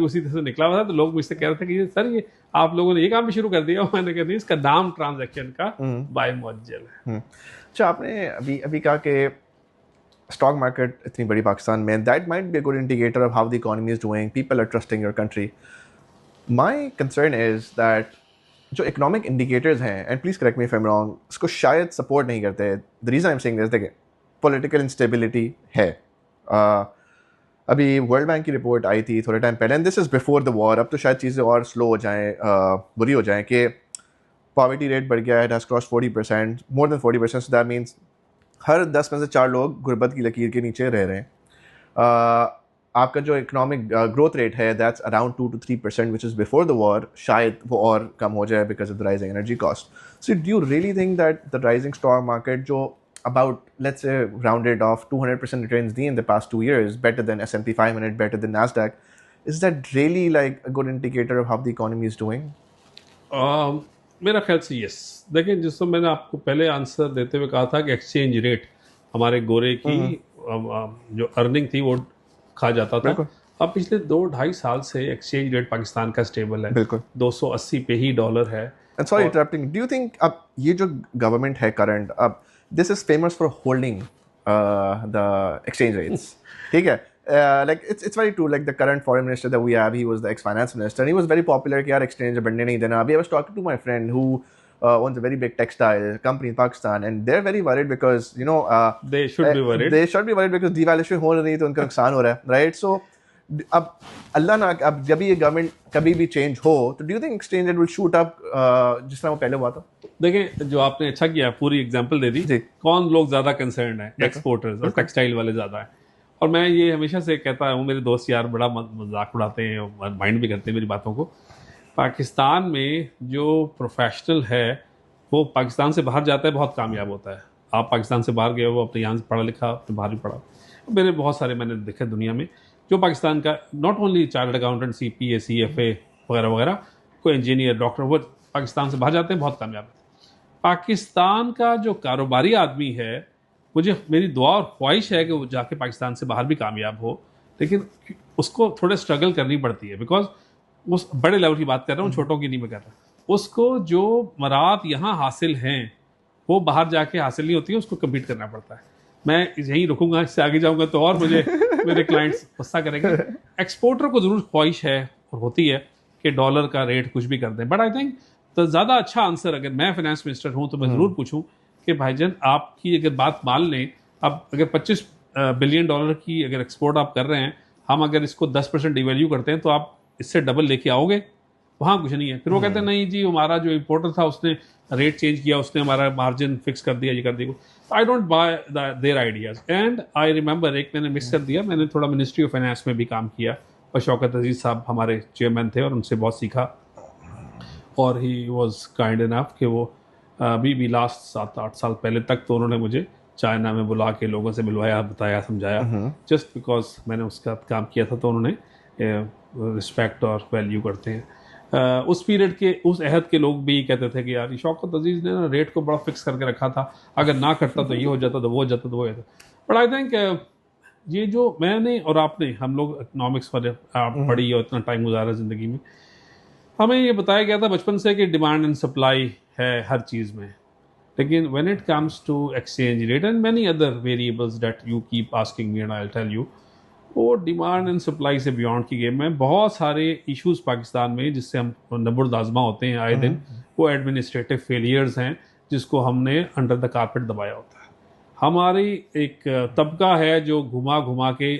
उसी तरह से निकला हुआ था, तो लोग मुझसे कह रहे थे कि सर ये आप लोगों ने ये काम भी शुरू कर दिया। मैंने कहा नहीं, इसका नाम ट्रांजैक्शन का बाय मुअज्जल है। अच्छा, आपने अभी अभी कहा कि स्टॉक मार्केट इतनी बड़ी पाकिस्तान में, that might be a good indicator of how the economy is doing, people are trusting your country. My concern is that जो इकोनॉमिक इंडिकेटर्स हैं, and please correct me if I am wrong, उसको शायद support नहीं करते. The reason I am saying this, देखिए political instability है. अभी world bank की रिपोर्ट आई थी थोड़े टाइम पहले, and this is before the war. अब तो शायद चीज़ें और स्लो हो जाएँ, बुरी हो जाएँ, कि पॉवर्टी रेट बढ़ गया है, it has cross 40%, more than 40%. So that means हर 10 में से 4 लोग गुर्बत की लकीर के नीचे रह रहे हैं. आपका जो इकोनॉमिक ग्रोथ रेट है, that's around 2 to 3%, which is before the war. शायद वो और कम हो जाए because of the rising energy cost. So do you really think that the rising stock market, जो about, let's say, rounded off 200% returns in the past 2 years, better than S&P 500, better than Nasdaq, is that really like a good indicator of how the economy is doing? मेरा ख्याल से yes. देखिए, जिसको मैंने आपको पहले answer देते हुए कहा था कि एक्सचेंज रेट हमारे गोरे की जो अर्निंग थी वो खा जाता था. अब पिछले 2-2.5 साल से एक्सचेंज रेट पाकिस्तान का स्टेबल है. बिल्कुल 280 पे ही डॉलर है. Sorry interrupting, do you think अब ये जो गवर्नमेंट है करंट, अब this is famous for holding the exchange rates. ठीक है, like it's very true. Like the current foreign minister that we have, he was the ex-finance minister, and he was very popular कि यार exchange बढ़ने नहीं देना. अभी I was talking to my friend who owns a very big textile company in Pakistan, and they're very worried because they should be worried. They should be worried because devaluation हो रही है तो उनका नुकसान हो रहा है, right? So अब अल्लाह ना, अब जब ये गवर्नमेंट कभी भी चेंज हो, तो do you think exchange rate will shoot up जिस तरह वो पहले हुआ था? देखिए, जो आपने अच्छा किया, पूरी एग्जांपल दे दी. कौन लोग ज्यादा कंसर्न है? एक्सपोर्टर्स और टेक्सटाइल वाले ज्यादा है. और मैं ये हमेशा से कहता हूँ, मेरे दोस्त यार बड़ा मजाक उड़ाते हैं और माइंड भी करते हैं मेरी बातों को. पाकिस्तान में जो प्रोफेशनल है वो पाकिस्तान से बाहर जाता है, बहुत कामयाब होता है. आप पाकिस्तान से बाहर गए हो, अपने यहाँ से पढ़ा लिखा, अपने बाहर भी पढ़ा. मेरे बहुत सारे मैंने देखे दुनिया में जो पाकिस्तान का, not only chartered accountant, CPA CFA वगैरह वगैरह, कोई इंजीनियर डॉक्टर, वो पाकिस्तान से बाहर जाते हैं, बहुत कामयाब है. पाकिस्तान का जो कारोबारी आदमी है, मेरी दुआ और ख्वाहिश है कि वो जाके पाकिस्तान से बाहर भी कामयाब हो, लेकिन उसको थोड़े स्ट्रगल करनी पड़ती है. बिकॉज उस बड़े लेवल की बात कर रहा हूँ, छोटों की नहीं मैं कर रहा. उसको जो मरात यहाँ हासिल हैं वो बाहर जाके हासिल नहीं होती है, उसको कम्पीट करना पड़ता है. मैं यहीं रुकूंगा, इससे आगे जाऊंगा तो और मुझे मेरे क्लाइंट्स गुस्सा करेंगे. एक्सपोर्टर को जरूर ख्वाहिश है और होती है कि डॉलर का रेट कुछ भी कर दें, बट आई थिंक तो ज़्यादा अच्छा आंसर, अगर मैं फाइनेंस मिनिस्टर हूं तो मैं ज़रूर पूछूं कि भाईजान, आपकी अगर बात मान लें, अब अगर 25 बिलियन डॉलर की अगर एक्सपोर्ट आप कर रहे हैं, हम अगर इसको 10% डिवैल्यू करते हैं तो आप इससे डबल लेके आओगे. वहाँ कुछ नहीं है. फिर वो कहते हैं नहीं जी, हमारा जो इम्पोर्टर था उसने रेट चेंज किया, उसने हमारा मार्जिन फिक्स कर दिया, ये कर दिया. I don't buy their ideas. And I remember, एक मैंने मिस कर दिया, मैंने थोड़ा मिनिस्ट्री ऑफ फाइनेंस में भी काम किया और शौकत अजीज साहब हमारे चेयरमैन थे और उनसे बहुत सीखा. और ही वॉज काइंड इनफ कि वो अभी भी लास्ट 7-8 साल पहले तक तो उन्होंने मुझे चाइना में बुला के लोगों से मिलवाया, बताया, समझाया, जस्ट बिकॉज मैंने उसका काम किया था. तो उन्होंने रिस्पेक्ट और वैल्यू करते हैं. उस पीरियड के, उस अहद के लोग भी कहते थे कि यार शौकत अजीज ने ना रेट को बड़ा फिक्स करके रखा था, अगर ना करता तो ये हो जाता, तो वो हो जाता, तो वो हो जाता. बट आई थिंक ये जो मैंने और आपने, हम लोग इकोनॉमिक्स पर पढ़ी और इतना टाइम गुजारा ज़िंदगी में, हमें ये बताया गया था बचपन से कि डिमांड एंड सप्लाई है हर चीज़ में. लेकिन when it comes to exchange rate and many other variables that you keep asking me and I will tell you, वो डिमांड एंड सप्लाई से बियॉन्ड की गेम में बहुत सारे इश्यूज पाकिस्तान में जिससे हम नबुर्दाजमा होते हैं आए दिन. वो एडमिनिस्ट्रेटिव फेलियर्स हैं जिसको हमने अंडर द कारपेट दबाया होता है. हमारी एक तबका है जो घुमा घुमा के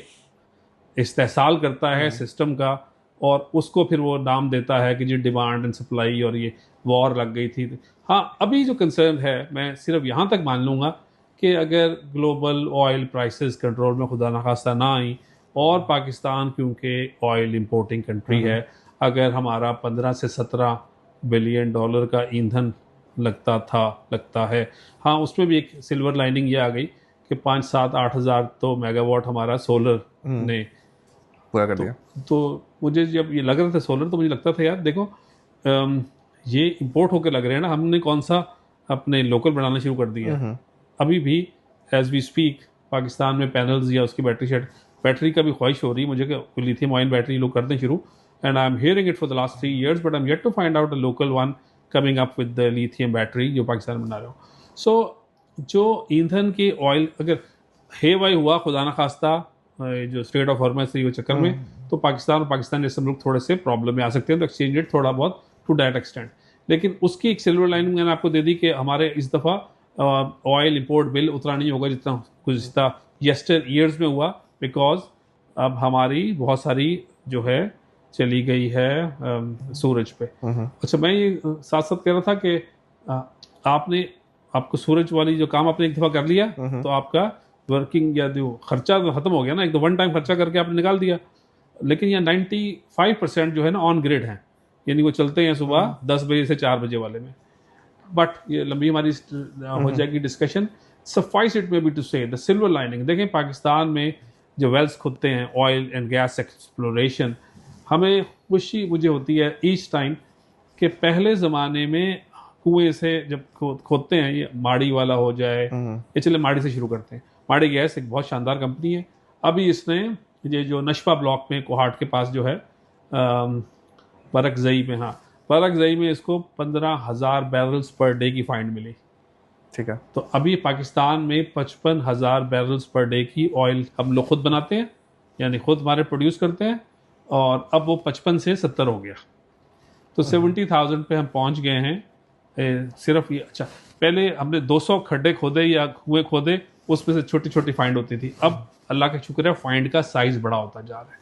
इस्तेहसाल करता है सिस्टम का, और उसको फिर वो नाम देता है कि जी डिमांड एंड सप्लाई और ये वॉर लग गई थी. हाँ, अभी जो कंसर्न है, मैं सिर्फ यहाँ तक मान लूँगा कि अगर ग्लोबल ऑयल प्राइसेस कंट्रोल में खुदा न खास्ता ना आई, और पाकिस्तान क्योंकि ऑयल इंपोर्टिंग कंट्री है, अगर हमारा 15 से 17 बिलियन डॉलर का ईंधन लगता है, हाँ, उसमें भी एक सिल्वर लाइनिंग ये आ गई कि 5-7-8 हज़ार तो मेगावाट हमारा सोलर ने पूरा कर दिया. तो मुझे जब ये लग रहा था सोलर, तो मुझे लगता था यार देखो, ये इंपोर्ट होकर लग रहे हैं ना, हमने कौन सा अपने लोकल बनाना शुरू कर दिया. अभी भी एज वी स्पीक पाकिस्तान में पैनल्स या उसकी बैटरी का भी ख्वाहिश हो रही है मुझे कि लिथियम आयन बैटरी लोग कर दें शुरू, and I'm hearing it for the last 3 years, but I'm yet to find out a local one coming up with the lithium battery जो पाकिस्तान में बना रहे हो. So जो ईंधन के ऑयल अगर हेवाई हुआ खुदा ना खास्ता जो स्ट्रेट ऑफ हॉर्मस के चक्कर में, तो पाकिस्तान और पाकिस्तान जैसे मुल्क थोड़े से प्रॉब्लम में आ सकते हैं, तो एक्सचेंज रेट थोड़ा बहुत टू दैट एक्सटेंट. लेकिन उसकी एक सिल्वर लाइनिंग मैंने आपको दे दी कि हमारे इस दफ़ा ऑयल इंपोर्ट बिल उतना नहीं होगा जितना गुज़िश्ता यस्टर ईयर्स में हुआ, बिकॉज अब हमारी बहुत सारी जो है चली गई है सूरज पे. अच्छा, मैं ये साथ साथ कह रहा था कि आपको सूरज वाली जो काम आपने एक दफ़ा कर लिया तो आपका वर्किंग या जो खर्चा तो ख़त्म हो गया ना, एक तो वन टाइम खर्चा करके आपने निकाल दिया. लेकिन यहाँ 95% जो है ना ऑन ग्रिड हैं, यानी वो चलते हैं सुबह 10 बजे से 4 बजे वाले में. बट ये लंबी हमारी हो जाएगी discussion. Suffice it may be to say the silver lining, देखें पाकिस्तान में जो वेल्स खुदते हैं ऑयल एंड गैस एक्सप्लोरेशन, हमें खुशी मुझे होती है ईच टाइम कि पहले ज़माने में कुएं से जब खोदते हैं, ये माड़ी वाला हो जाए, ये चले माड़ी से शुरू करते हैं. माड़ी गैस एक बहुत शानदार कंपनी है. अभी इसने ये जो नशपा ब्लॉक में कोहाट के पास जो है बरकजई में, हाँ बरकजई में इसको 15,000 बैरल्स पर डे की फाइंड मिली. ठीक है. तो अभी पाकिस्तान में 55,000 बैरल्स पर डे की ऑयल हम लोग खुद बनाते हैं, यानी खुद हमारे प्रोड्यूस करते हैं, और अब वो 55 से 70 हो गया. तो 70,000 पे हम पहुंच गए हैं. सिर्फ ये, अच्छा पहले हमने 200 खड्डे खोदे या कुएं खोदे, उसमें से छोटी छोटी फाइंड होती थी. अब अल्लाह का शुक्र है फाइंड का साइज बड़ा होता जा रहा है.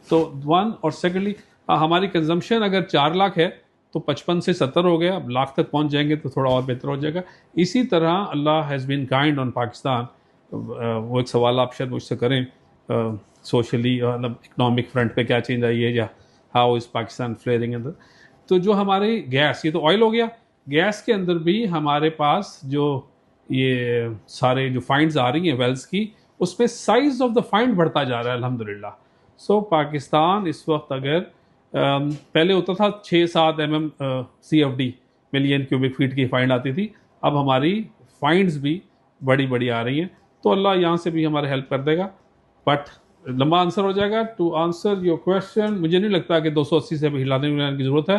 तो वन, और सेकेंडली हमारी कंजम्पशन अगर 4 लाख है तो 55 से 70 हो गया. अब लाख तक पहुंच जाएंगे तो थोड़ा और बेहतर हो जाएगा. इसी तरह Allah has been kind on Pakistan. वो एक सवाल आप शायद मुझसे करें, सोशली मतलब इकनॉमिक फ्रंट पे क्या चेंज आई है, या हाउ इज़ पाकिस्तान फ्लेयरिंग इन. तो जो हमारे गैस, ये तो ऑयल हो गया, गैस के अंदर भी हमारे पास जो ये सारे जो फाइंड्स आ रही हैं वेल्स की, उसमें साइज ऑफ द फाइंड बढ़ता जा रहा है अल्हम्दुलिल्लाह. सो पाकिस्तान इस वक्त अगर पहले होता था 6-7 mm CFD million cubic feet की फाइंड आती थी, अब हमारी फाइंड्स भी बड़ी बड़ी आ रही हैं. तो अल्लाह यहाँ से भी हमारे हेल्प कर देगा. बट लंबा आंसर हो जाएगा. टू आंसर योर क्वेश्चन, मुझे नहीं लगता कि 280 से भी हिलाने मिलाने की ज़रूरत है.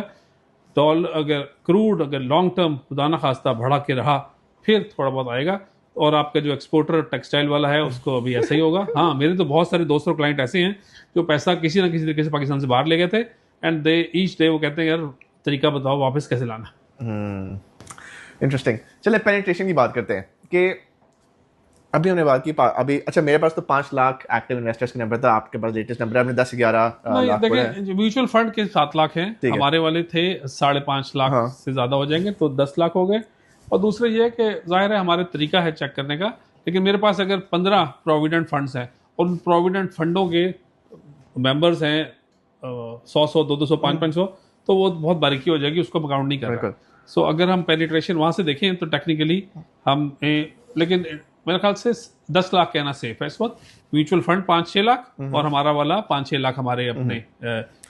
डॉलर अगर क्रूड अगर लॉन्ग टर्म खुदा ना खास्ता बढ़ा के रहा, फिर थोड़ा बहुत आएगा. और आपका जो एक्सपोर्टर टेक्सटाइल वाला है उसको अभी ऐसा ही होगा. हाँ, मेरे तो बहुत सारे दोस्त और क्लाइंट ऐसे हैं जो पैसा किसी ना किसी तरीके से पाकिस्तान से बाहर ले गए थे, एंड दे ईच डे वो कहते हैं यार तरीका बताओ वापस कैसे लाना. इंटरेस्टिंग. चले पेनिट्रेशन की बात करते हैं कि अभी हमने बात की अभी, अच्छा मेरे पास तो 5 लाख एक्टिव इन्वेस्टर्स का नंबर था, आपके पास लेटेस्ट नंबर है, आपने 10-11 लाख. देखिए म्यूचुअल फंड के 7 लाख हैं, हमारे वाले थे 5.5 लाख. हाँ. से ज़्यादा हो जाएंगे तो 10 लाख हो गए. और दूसरा ये है कि जाहिर है हमारे तरीका है चेक करने का, लेकिन मेरे पास अगर 15 प्रोविडेंट फंड्स हैं और उन प्रोविडेंट फंडों के मेंबर्स हैं 100, 200, 500, तो वो बहुत बारीकी हो जाएगी, उसको काउंट नहीं कर रहा. सो अगर हम पेनिट्रेशन वहाँ से देखें तो टेक्निकली हम लेकिन मेरे ख्याल से 10 लाख कहना सेफ है इस वक्त. म्यूचुअल फंड 5-6 लाख और हमारा वाला 5-6 लाख हमारे अपने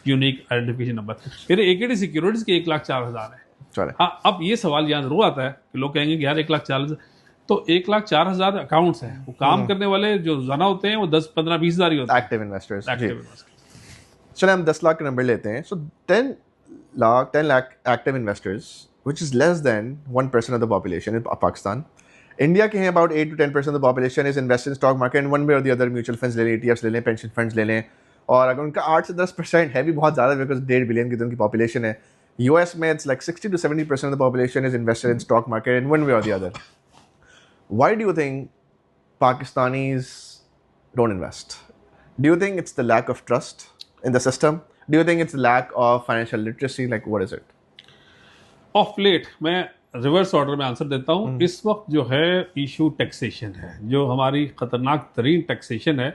यूनिक आइडेंटिफिकेशन नंबर. मेरे इक्विटी सिक्योरिटीज के 1,04,000 है. हाँ, अब ये सवाल यहाँ जरूर आता है कि लोग कहेंगे कि यार 1,04,000, तो 1,04,000 अकाउंट्स हैं. वो काम करने वाले जो जना होते हैं वो 10, 15, 20 हज़ार ही होते हैं एक्टिव इन्वेस्टर्स. चलो हम 10 लाख का नंबर लेते हैं. सो 10 lakh active investors, which is less than 1% of the population in Pakistan. India के हैं about 8 to 10% of the population is invested in stock market, and one way or the other mutual funds ले लें, ETFs ले लें, pension funds ले लें. और अगर उनका 8 से 10% है भी बहुत ज़्यादा, बिकॉज 1.5 बिलियन की तो उनकी पॉपुलेशन है. US में it's like 60 to 70% of the population is invested in stock market in one way or the other. Why do you think Pakistanis don't invest? Do you think it's the lack of trust in the system? Do you think it's the lack of financial literacy? Like, what is it? Of late, मैं reverse order में answer देता हूँ. इस वक्त जो है issue taxation है, जो हमारी ख़तरनाक तरीन टैक्सेशन है.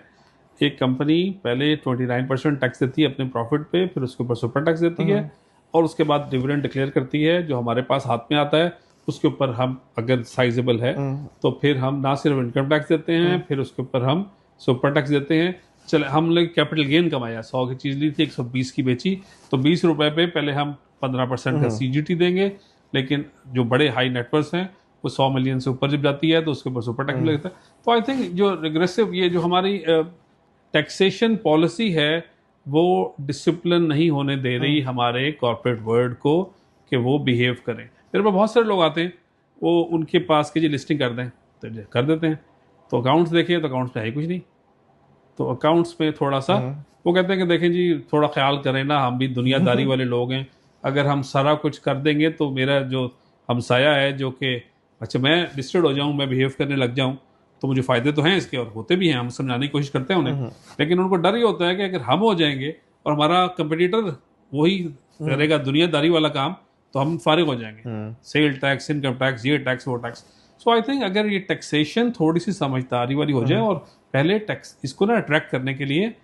एक कंपनी पहले 29% टैक्स देती है अपने प्रॉफिट पे, फिर उसके ऊपर सुपर टैक्स देती है, और उसके बाद डिविडेंड डिक्लेयर करती है जो हमारे पास हाथ में आता है. उसके ऊपर हम अगर साइजेबल है तो फिर हम ना सिर्फ इनकम टैक्स देते हैं, फिर उसके ऊपर हम सुपर टैक्स देते हैं. चले हम लोग कैपिटल गेन कमाया, 100 की चीज़ ली थी 120 की बेची, तो 20 रुपए पे पहले हम 15% का CGT देंगे. लेकिन जो बड़े हाई नेटवर्क्स हैं वो 100 मिलियन से ऊपर जब जाती है तो उसके ऊपर सुपर टैक्स लगता है. तो आई थिंक जो रिग्रेसिव ये जो हमारी टैक्सेशन पॉलिसी है वो डिसिप्लिन नहीं होने दे रही हमारे कॉर्पोरेट वर्ल्ड को कि वो बिहेव करें। मेरे पास बहुत सारे लोग आते हैं, वो उनके पास की जी लिस्टिंग कर दें तो कर देते हैं, तो अकाउंट्स देखें तो अकाउंट्स में है ही कुछ नहीं। तो अकाउंट्स में थोड़ा सा वो कहते हैं कि देखें जी थोड़ा ख्याल करें ना, हम भी दुनियादारी वाले लोग हैं, अगर हम सारा कुछ कर देंगे तो मेरा जो हमसाया है जो कि अच्छा मैं डिस्टर्ड हो जाऊं, मैं बिहेव करने लग जाऊं, तो मुझे फ़ायदे तो हैं इसके और होते भी हैं, हम समझाने की कोशिश करते हैं उन्हें, लेकिन उनको डर ये होता है कि अगर हम हो जाएंगे और हमारा कंपटीटर वही करेगा दुनियादारी वाला काम, तो हम फारिग हो जाएंगे। सेल टैक्स, इनकम टैक्स, ये टैक्स, वो टैक्स। सो आई थिंक अगर ये टैक्सेशन थोड़ी सी समझदारी वाली हो जाए, और पहले टैक्स इसको ना अट्रैक्ट करने के लिए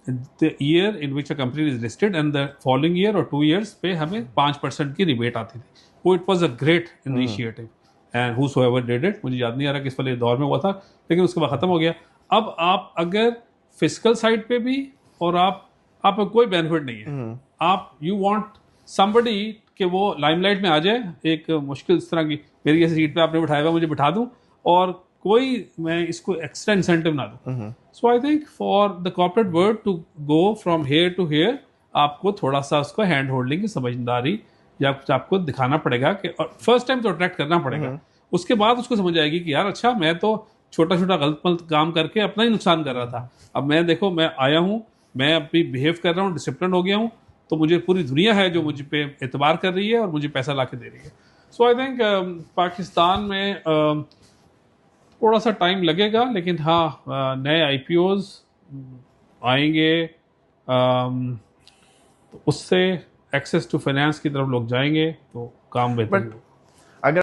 the year in which a company is listed and the following year और 2 years पे हमें 5% की रिबेट आती थी। वो it was a great initiative and whosoever did it, मुझे याद नहीं आ रहा किस वाले दौर में हुआ था, लेकिन उसके बाद खत्म हो गया। अब आप अगर फिजिकल साइड पे भी, और आप कोई बेनिफिट नहीं है, आप यू वांट समबडी कि वो लाइमलाइट में आ जाए, एक मुश्किल इस तरह की मेरी जैसी सीट पे आपने बिठाया हुआ मुझे बिठा दूं और कोई मैं इसको एक्स्ट्रा इंसेंटिव ना दूं। So I think for the corporate world to go from here to here, आपको थोड़ा सा उसको हैंड होल्डिंग की समझदारी या आपको दिखाना पड़ेगा कि फर्स्ट टाइम तो अट्रैक्ट करना पड़ेगा, उसके बाद उसको समझ आएगी कि यार अच्छा मैं तो छोटा छोटा गलत मलत काम करके अपना ही नुकसान कर रहा था, अब मैं देखो मैं आया हूँ, मैं अभी बिहेव कर रहा हूँ, डिसिप्लिन हो गया हूँ, तो मुझे पूरी दुनिया है जो मुझ पे एतबार कर रही है और मुझे पैसा ला के दे रही है। सो आई थिंक पाकिस्तान में थोड़ा सा टाइम लगेगा, लेकिन हाँ नए IPOs आएंगे, तो उससे एक्सेस टू फाइनेंस की तरफ लोग जाएंगे तो काम बेहतर होगा।